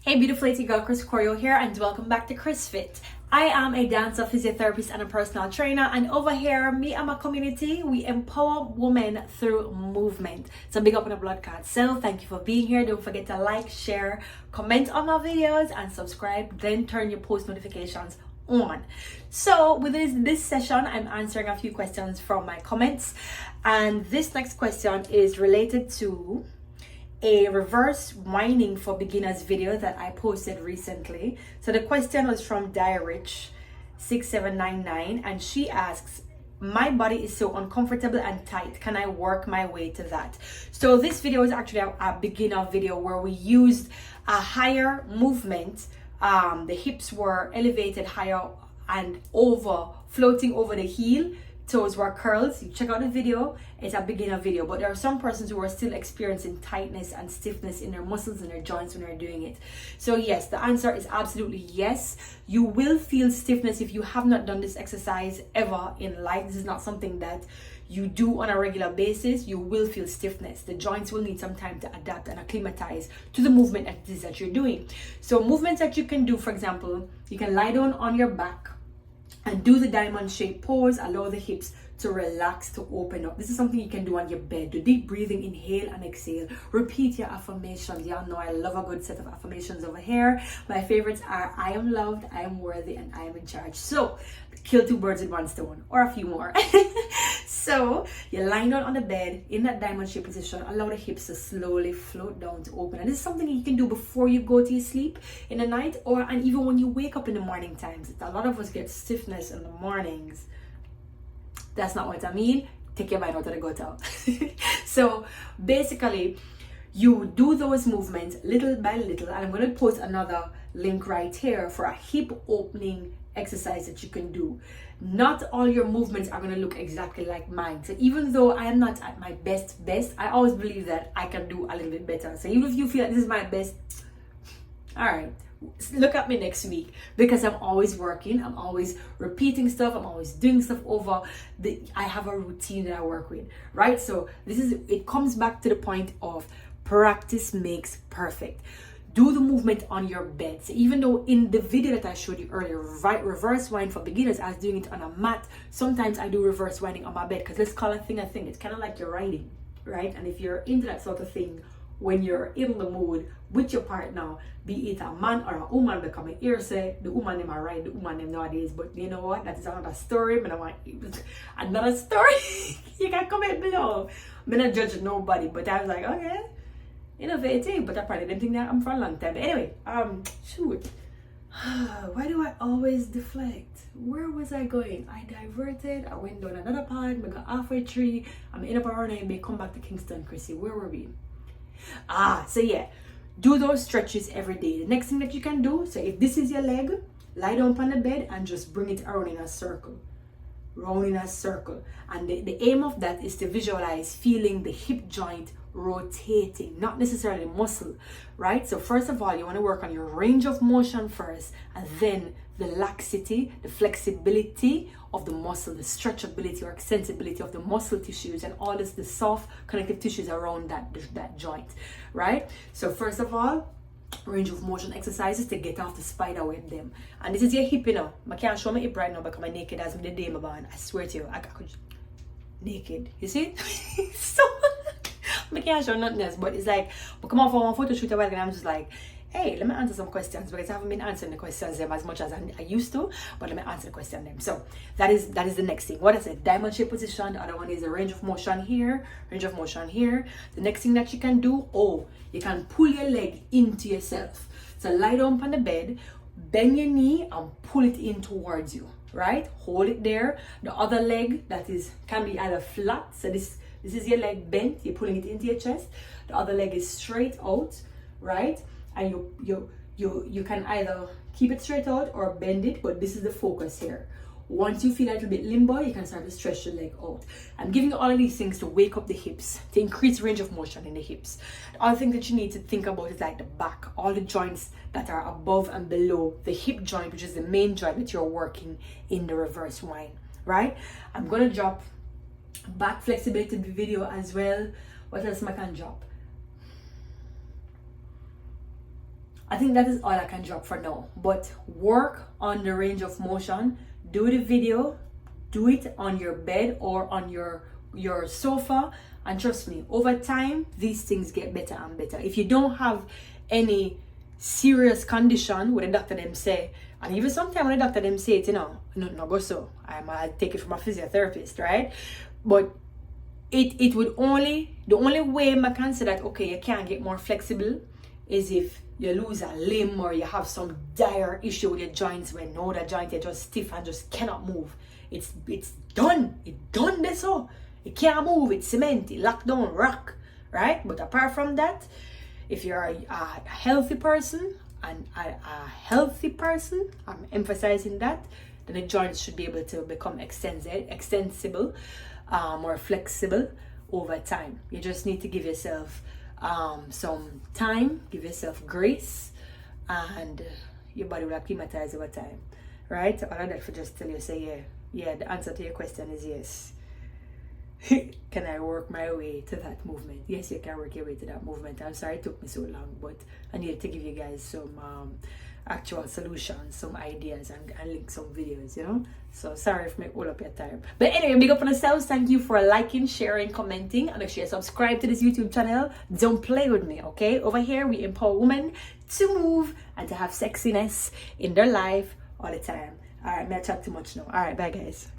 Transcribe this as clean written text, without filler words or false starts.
Hey beautiful lady girl, Choreo here, and welcome back to Chris Fit. I am a dancer, physiotherapist and a personal trainer, and over here me and my community, we empower women through movement. So big up on the bldclt. So thank you for being here. Don't forget to like, share, comment on my videos and subscribe, then turn your post notifications on. So with this session, I'm answering a few questions from my comments, and this next question is related to a reverse winding for beginners video that I posted recently. So the question was from Diarich 6799, and she asks, my body is so uncomfortable and tight, can I work my way to that? So this video is actually a beginner video where we used a higher movement. The hips were elevated higher and floating over the heel. Toes were curls. You check out the video, it's a beginner video, but there are some persons who are still experiencing tightness and stiffness in their muscles and their joints when they're doing it. So yes, the answer is absolutely yes. You will feel stiffness if you have not done this exercise ever in life. This is not something that you do on a regular basis. You will feel stiffness. The joints will need some time to adapt and acclimatize to the movement that it is that you're doing. So movements that you can do, for example, you can lie down on your back and do the diamond shape pose. Allow the hips to relax, to open up. This is something you can do on your bed. Do deep breathing, inhale and exhale. Repeat your affirmations. Y'all know I love a good set of affirmations over here. My favorites are I am loved, I am worthy, and I am in charge. So kill two birds with one stone, or a few more. So you're lying down on the bed in that diamond shape position. Allow the hips to slowly float down to open. And this is something you can do before you go to your sleep in the night, and even when you wake up in the morning times. A lot of us get stiffness in the mornings. That's not what I mean. Take your mind out of the gutter. So basically, you do those movements little by little, and I'm going to post another link right here for a hip opening exercise that you can do. Not all your movements are going to look exactly like mine. So even though I am not at my best, I always believe that I can do a little bit better. So even if you feel like this is my best, all right, look at me next week, because I'm always working, I'm always repeating stuff, I'm always doing stuff over. I have a routine that I work with, right? So it comes back to the point of practice makes perfect. Do the movement on your bed. So even though in the video that I showed you earlier, reverse wind for beginners, I was doing it on a mat. Sometimes I do reverse winding on my bed, because let's call a thing a thing. It's kind of like you're riding, right? And if you're into that sort of thing, when you're in the mood with your partner, be it a man or a woman, become an ear say the woman them are right, the woman them nowadays. But you know what? That is another story. Another story. You can comment below. I'm not judge nobody, but I was like, okay, innovative, but I probably didn't think that I'm for a long time. But anyway, shoot. Why do I always deflect? Where was I going? I diverted. I went down another path. I got halfway through. I'm in up around and may come back to Kingston, Chrissy. Where were we? So yeah, do those stretches every day. The next thing that you can do, so if this is your leg, lie down on the bed and just bring it around in a circle. Round in a circle. And the aim of that is to visualize feeling the hip joint rotating, not necessarily muscle, right? So first of all, you want to work on your range of motion first, and then the laxity, the flexibility of the muscle, the stretchability or extensibility of the muscle tissues, and all this, the soft connective tissues around that joint, right? So first of all, range of motion exercises to get off the spider web them. And this is your hip, you know. I can't show my hip right now because I'm naked as the day my band. I swear to you, I could naked. You see? So I can't show nothing else, but it's like, I come off for one photo shoot a while and I'm just like, hey, let me answer some questions, because I haven't been answering the questions them as much as I used to, but let me answer the question them. So that is the next thing. What I said, diamond shape position. The other one is a range of motion here, range of motion here. The next thing that you can do, you can pull your leg into yourself. So lie down on the bed, bend your knee and pull it in towards you, right? Hold it there. The other leg can be either flat. So this is your leg bent, you're pulling it into your chest. The other leg is straight out, right? And you can either keep it straight out or bend it, but this is the focus here. Once you feel a little bit limbo, you can start to stretch the leg out. I'm giving you all of these things to wake up the hips, to increase range of motion in the hips. The other thing that you need to think about is like the back, all the joints that are above and below the hip joint, which is the main joint that you're working in the reverse wind, right? I'm gonna drop back flexibility video as well. What else I can drop? I think that is all I can drop for now. But work on the range of motion. Do the video. Do it on your bed or on your sofa. And trust me, over time, these things get better and better. If you don't have any serious condition, what the doctor them say, and even sometimes when the doctor them say it, no go so. I take it from a physiotherapist, right? But it would the only way I can say that, okay, you can't get more flexible is if you lose a limb or you have some dire issue with your joints when no, the joint is just stiff and just cannot move. It's done. It's done this so. It can't move, it's cement, it locked down, rock, right? But apart from that, if you're a healthy person, and a healthy person, I'm emphasizing that, then the joints should be able to become extensible, more flexible over time. You just need to give yourself some time, give yourself grace, and your body will acclimatize over time, right? All of that for just tell you, say, yeah, the answer to your question is yes. Can I work my way to that movement? Yes, you can work your way to that movement. I'm sorry it took me so long, but I needed to give you guys some actual solutions, some ideas, and link some videos, So sorry if I hold up your time. But anyway, big up on yourselves. Thank you for liking, sharing, commenting, and make sure you subscribe to this YouTube channel. Don't play with me, okay? Over here, we empower women to move and to have sexiness in their life all the time. All right, may I chat too much now. All right, bye guys.